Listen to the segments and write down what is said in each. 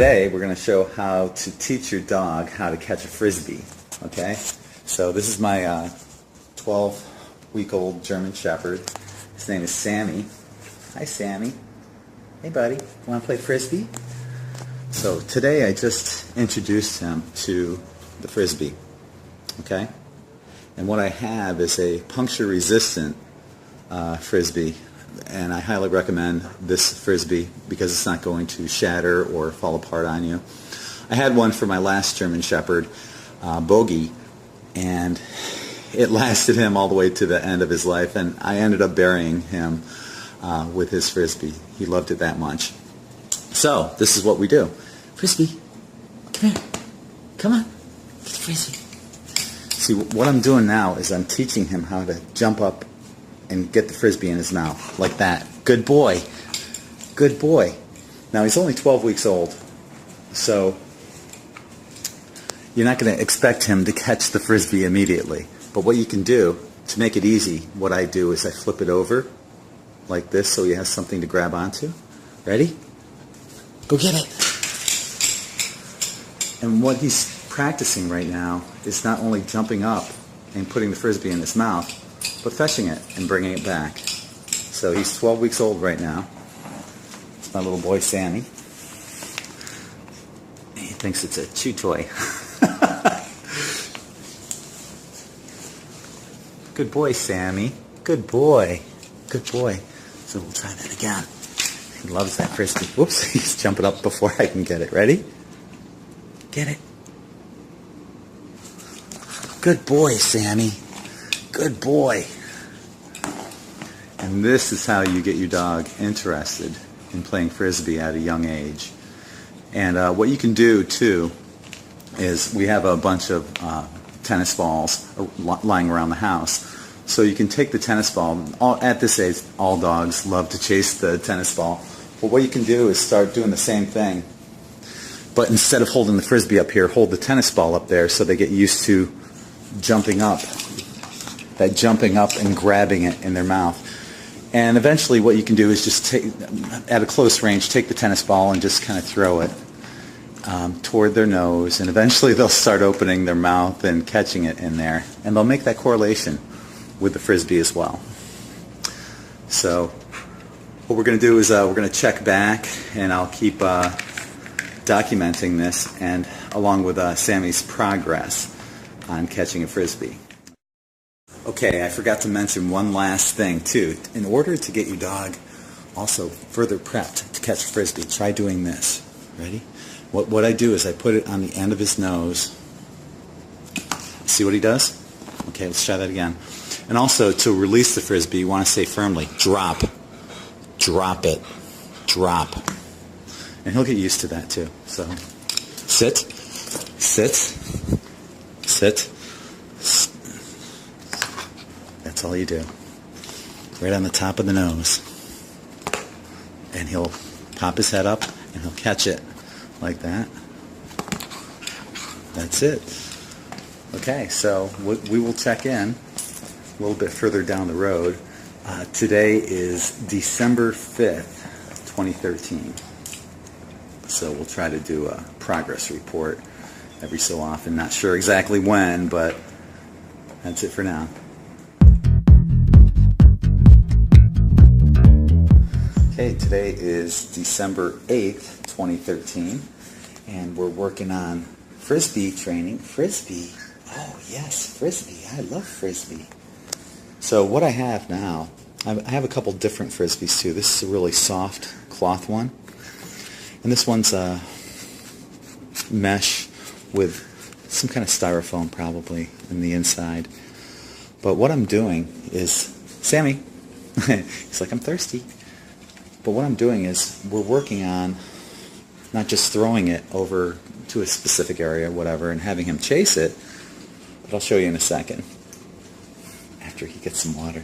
Today we're going to show how to teach your dog how to catch a frisbee. Okay? So this is my 12-week-old German Shepherd. His name is Sammy. Hi Sammy. Hey buddy, want to play frisbee? So today I just introduced him to the frisbee. Okay? And what I have is a puncture-resistant frisbee. And I highly recommend this frisbee because it's not going to shatter or fall apart on you. I had one for my last German Shepherd, Bogey, and it lasted him all the way to the end of his life, and I ended up burying him with his frisbee. He loved it that much. So this is what we do. Frisbee, come here. Come on, get the frisbee. See, what I'm doing now is I'm teaching him how to jump up and get the frisbee in his mouth, like that. Good boy. Good boy. Now, he's only 12 weeks old, so you're not going to expect him to catch the frisbee immediately. But what you can do, to make it easy, what I do is I flip it over like this so he has something to grab onto. Ready? Go get it. And what he's practicing right now is not only jumping up and putting the frisbee in his mouth, but fetching it and bringing it back. So he's 12 weeks old right now. It's my little boy Sammy. He thinks it's a chew toy. Good boy, Sammy. Good boy. Good boy. So we'll try that again. He loves that frisbee. Whoops, he's jumping up before I can get it. Ready? Get it. Good boy, Sammy. Good boy. And this is how you get your dog interested in playing frisbee at a young age. And what you can do too is we have a bunch of tennis balls lying around the house. So you can take the tennis ball. At this age, all dogs love to chase the tennis ball. But what you can do is start doing the same thing. But instead of holding the frisbee up here, hold the tennis ball up there so they get used to jumping up. That jumping up and grabbing it in their mouth. And eventually what you can do is just take, at a close range, take the tennis ball and just kind of throw it toward their nose, and eventually they'll start opening their mouth and catching it in there. And they'll make that correlation with the frisbee as well. So what we're going to do is we're going to check back, and I'll keep documenting this, and along with Sammy's progress on catching a frisbee. Okay, I forgot to mention one last thing too. In order to get your dog also further prepped to catch a frisbee, try doing this. Ready? What I do is I put it on the end of his nose. See what he does? Okay, let's try that again. And also, to release the frisbee, you want to say firmly, drop. Drop it. Drop. And he'll get used to that too. So, sit. Sit. Sit. That's all you do. Right on the top of the nose. And he'll pop his head up and he'll catch it like that. That's it. Okay, so we will check in a little bit further down the road. Today is December 5th, 2013. So we'll try to do a progress report every so often. Not sure exactly when, but that's it for now. Okay, today is December 8th, 2013, and we're working on frisbee training. Frisbee? Oh yes, frisbee. I love frisbee. So what I have now, I have a couple different frisbees too. This is a really soft cloth one, and this one's a mesh with some kind of styrofoam probably in the inside. But what I'm doing is, Sammy, he's like, I'm thirsty. But what I'm doing is we're working on not just throwing it over to a specific area, whatever, and having him chase it, but I'll show you in a second after he gets some water.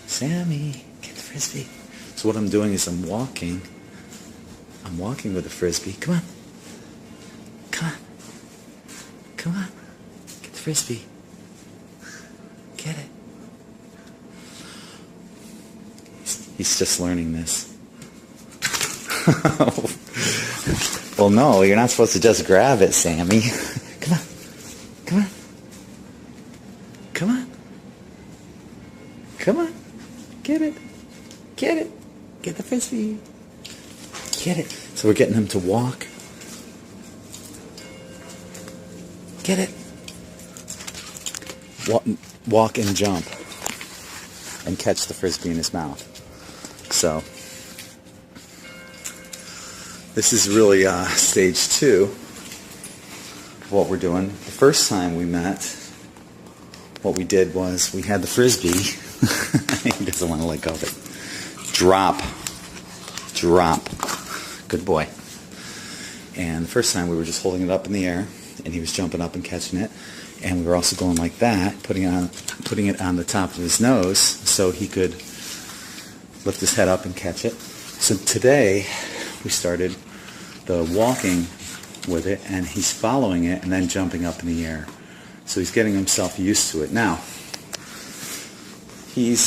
Sammy, get the frisbee. So what I'm doing is I'm walking with the frisbee. Come on. Come on. Come on. Get the frisbee. Get it. He's just learning this. Well, no, you're not supposed to just grab it, Sammy. Come on. Come on. Come on. Come on. Get it. Get it. Get the frisbee. Get it. So we're getting him to walk. Get it. Walk and jump. And catch the frisbee in his mouth. So this is really stage 2 of what we're doing. The first time we met, what we did was we had the frisbee. He doesn't want to let go of it. Drop. Drop. Good boy. And the first time we were just holding it up in the air, and he was jumping up and catching it. And we were also going like that, putting it on the top of his nose so he could lift his head up and catch it. So today we started the walking with it, and he's following it and then jumping up in the air. So he's getting himself used to it. Now, he's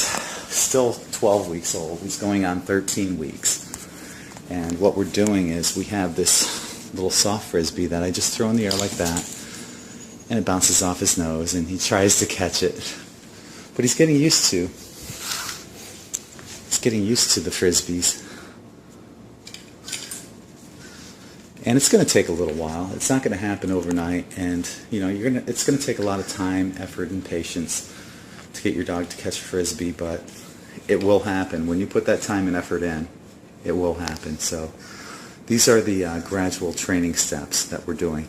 still 12 weeks old. He's going on 13 weeks. And what we're doing is we have this little soft frisbee that I just throw in the air like that, and it bounces off his nose, and he tries to catch it. But he's getting used to the frisbees. And it's going to take a little while. It's not going to happen overnight, and it's going to take a lot of time, effort, and patience to get your dog to catch a frisbee, but it will happen. When you put that time and effort in, it will happen. So these are the gradual training steps that we're doing.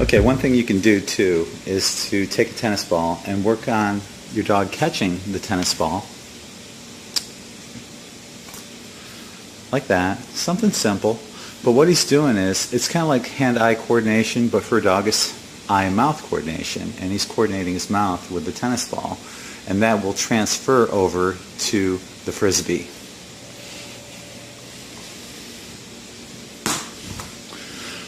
Okay, one thing you can do too is to take a tennis ball and work on your dog catching the tennis ball. Like that. Something simple. But what he's doing is, it's kind of like hand-eye coordination, but for a dog it's eye and mouth coordination. And he's coordinating his mouth with the tennis ball. And that will transfer over to the frisbee.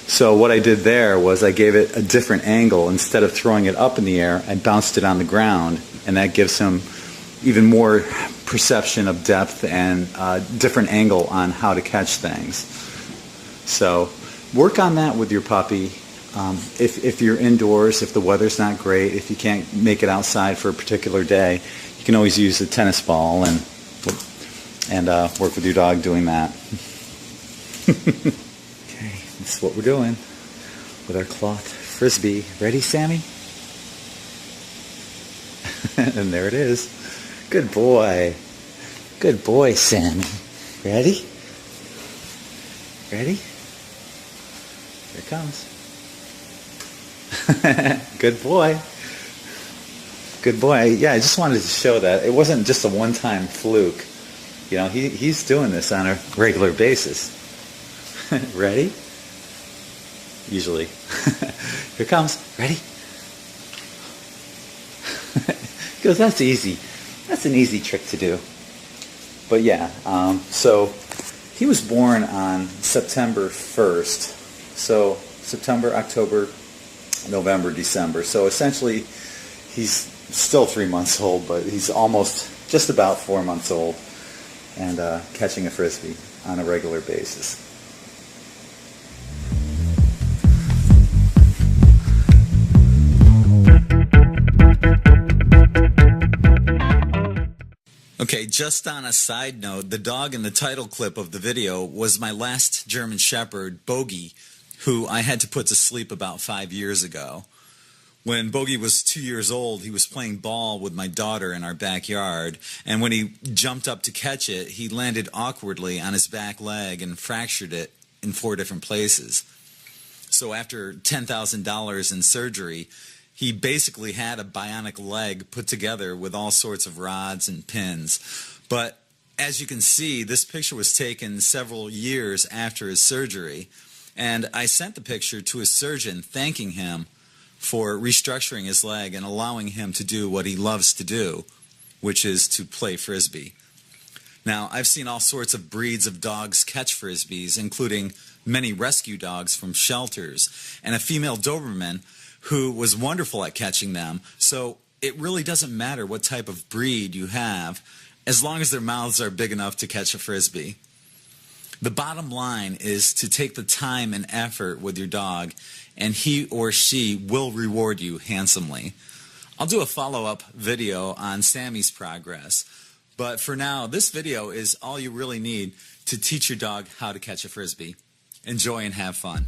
So what I did there was I gave it a different angle. Instead of throwing it up in the air, I bounced it on the ground, and that gives him even more perception of depth and a different angle on how to catch things. So work on that with your puppy. If you're indoors, if the weather's not great, if you can't make it outside for a particular day, you can always use a tennis ball and work with your dog doing that. Okay, this is what we're doing with our cloth frisbee. Ready, Sammy? And there it is. Good boy. Good boy, Sammy. Ready? Ready? Here it comes. Good boy. Good boy. Yeah, I just wanted to show that it wasn't just a one-time fluke. You know, he's doing this on a regular basis. Ready? Usually. Here it comes. Ready? He goes, that's easy. That's an easy trick to do. But yeah, so he was born on September 1st. So September, October, November, December. So essentially, he's still 3 months old, but he's almost just about 4 months old and catching a frisbee on a regular basis. Okay, just on a side note, the dog in the title clip of the video was my last German Shepherd, Bogey, who I had to put to sleep about 5 years ago. When Bogey was 2 years old, he was playing ball with my daughter in our backyard, and when he jumped up to catch it, he landed awkwardly on his back leg and fractured it in 4 different places. So after $10,000 in surgery, he basically had a bionic leg put together with all sorts of rods and pins. But as you can see, this picture was taken several years after his surgery, and I sent the picture to his surgeon thanking him for restructuring his leg and allowing him to do what he loves to do, which is to play frisbee. Now, I've seen all sorts of breeds of dogs catch frisbees, including many rescue dogs from shelters, and a female Doberman who was wonderful at catching them. So it really doesn't matter what type of breed you have as long as their mouths are big enough to catch a Frisbee. The bottom line is to take the time and effort with your dog, and he or she will reward you handsomely. I'll do a follow-up video on Sammy's progress, but for now, this video is all you really need to teach your dog how to catch a Frisbee. Enjoy and have fun.